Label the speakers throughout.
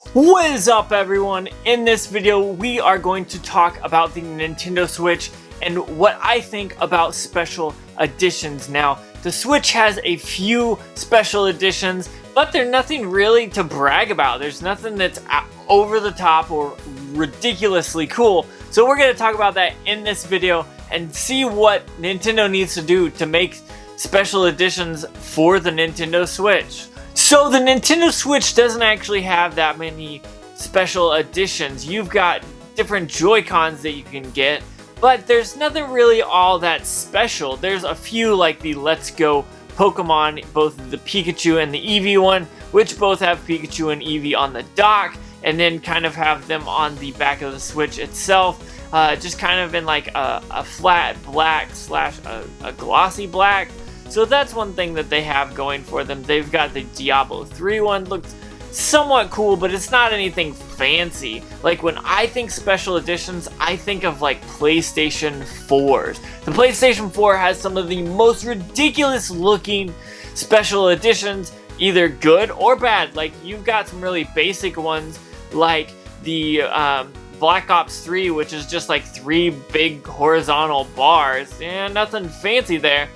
Speaker 1: What is up, everyone? In this video we are going to talk about the Nintendo Switch and what I think about special editions. Now, the Switch has a few special editions, but they're nothing really to brag about. There's nothing that's over the top or ridiculously cool. So we're going to talk about that in this video and see what Nintendo needs to do to make special editions for the Nintendo Switch. So the Nintendo Switch doesn't actually have that many special editions. You've got different Joy-Cons that you can get, but there's nothing really all that special. There's a few like the Let's Go Pokemon, both the Pikachu and the Eevee one, which both have Pikachu and Eevee on the dock, and then kind of have them on the back of the Switch itself, just kind of in like a flat black slash a glossy black. So that's one thing that they have going for them. They've got the Diablo 3 one, looks somewhat cool, but it's not anything fancy. Like when I think special editions, I think of like PlayStation 4s. The PlayStation 4 has some of the most ridiculous looking special editions, either good or bad. Like you've got some really basic ones like the Black Ops 3, which is just like 3 big horizontal bars, and nothing fancy there.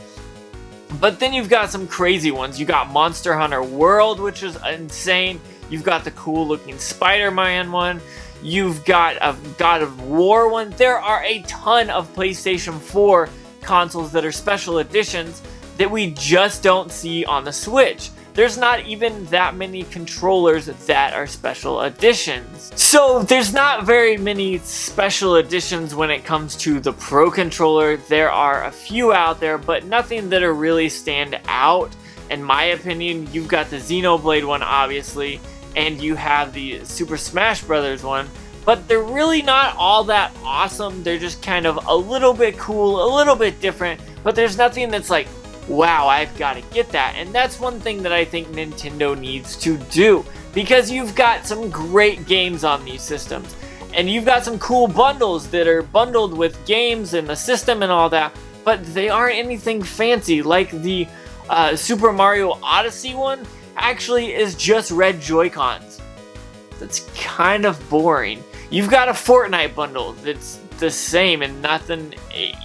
Speaker 1: But then you've got some crazy ones. You got Monster Hunter World, which is insane. You've got the cool looking Spider-Man one. You've got a God of War one. There are a ton of PlayStation 4 consoles that are special editions that we just don't see on the Switch. There's not even that many controllers that are special editions. So there's not very many special editions when it comes to the Pro Controller. There are a few out there, but nothing that are really stand out. In my opinion, you've got the Xenoblade one, obviously, and you have the Super Smash Bros. One, but they're really not all that awesome. They're just kind of a little bit cool, a little bit different, but there's nothing that's like, wow, I've got to get that. And that's one thing that I think Nintendo needs to do, because you've got some great games on these systems, and you've got some cool bundles that are bundled with games and the system and all that, but they aren't anything fancy. Like the Super Mario Odyssey one actually is just red Joy-Cons. That's kind of boring. You've got a Fortnite bundle that's the same and nothing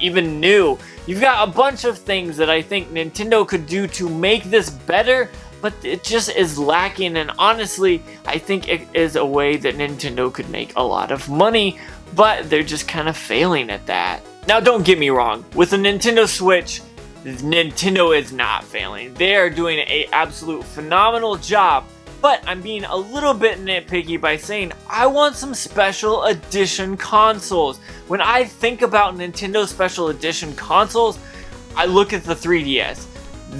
Speaker 1: even new. You've got a bunch of things that I think Nintendo could do to make this better, but it just is lacking, and honestly, I think it is a way that Nintendo could make a lot of money, but they're just kind of failing at that. Now, don't get me wrong, with the Nintendo Switch, Nintendo is not failing. They are doing an absolute phenomenal job, but I'm being a little bit nitpicky by saying I want some special edition consoles. When I think about Nintendo special edition consoles, I look at the 3DS,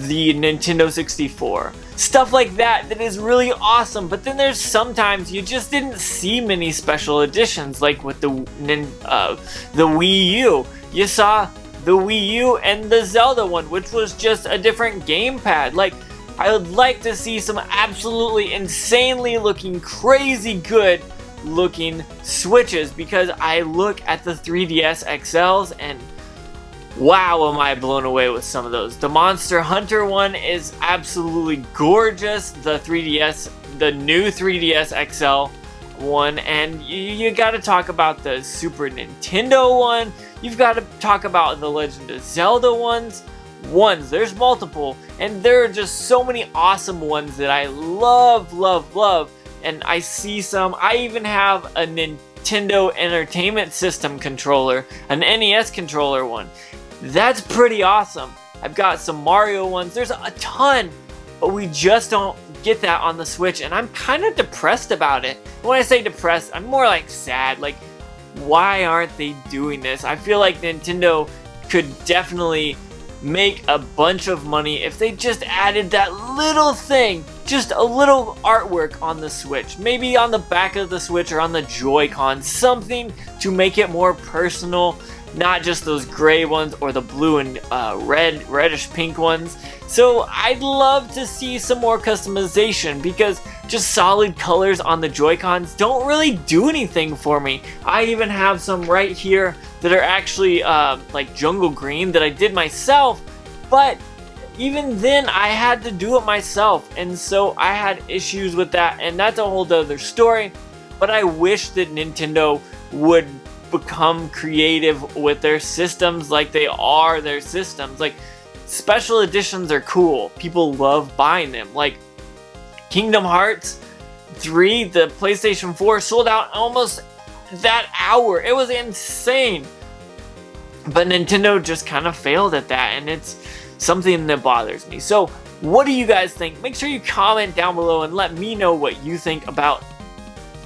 Speaker 1: the Nintendo 64, stuff like that is really awesome. But then there's sometimes you just didn't see many special editions, like with the Wii U. You saw the Wii U and the Zelda one, which was just a different gamepad. Like, I would like to see some absolutely insanely looking, crazy good looking Switches, because I look at the 3DS XLs and wow, am I blown away with some of those. The Monster Hunter one is absolutely gorgeous. The 3DS, the new 3DS XL one, and you got to talk about the Super Nintendo one. You've got to talk about the Legend of Zelda ones. There's multiple, and there are just so many awesome ones that I love, and I see some. I even have a Nintendo Entertainment System controller, an NES controller one. That's pretty awesome. I've got some Mario ones. There's a ton, but we just don't get that on the Switch, and I'm kind of depressed about it. When I say depressed, I'm more like sad. Like, why aren't they doing this? I feel like Nintendo could definitely make a bunch of money if they just added that little thing, just a little artwork on the Switch, maybe on the back of the Switch or on the Joy-Con, something to make it more personal, not just those gray ones or the blue and reddish pink ones. So I'd love to see some more customization, because just solid colors on the Joy-Cons don't really do anything for me. I even have some right here that are actually like jungle green that I did myself, but even then I had to do it myself, and so I had issues with that, and that's a whole other story. But I wish that Nintendo would become creative with their systems like they are their systems. Like, special editions are cool. People love buying them. Like Kingdom Hearts 3, the PlayStation 4 sold out almost that hour. It was insane. But Nintendo just kind of failed at that, and it's something that bothers me. So what do you guys think? Make sure you comment down below and let me know what you think about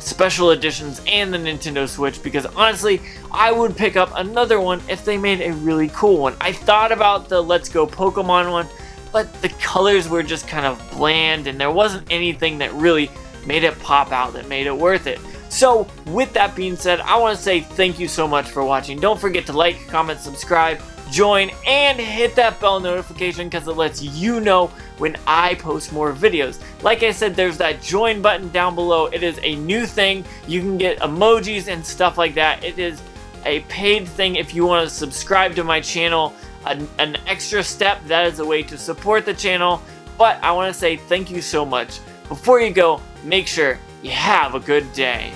Speaker 1: special editions and the Nintendo Switch, because honestly, I would pick up another one if they made a really cool one. I thought about the Let's Go Pokemon one, but the colors were just kind of bland, and there wasn't anything that really made it pop out that made it worth it. So with that being said, I want to say thank you so much for watching. Don't forget to like, comment, subscribe, join, and hit that bell notification, because it lets you know when I post more videos. Like I said, there's that join button down below. It is a new thing. You can get emojis and stuff like that. It is a paid thing if you want to subscribe to my channel. An extra step, that is a way to support the channel. But I want to say thank you so much. Before you go, make sure you have a good day.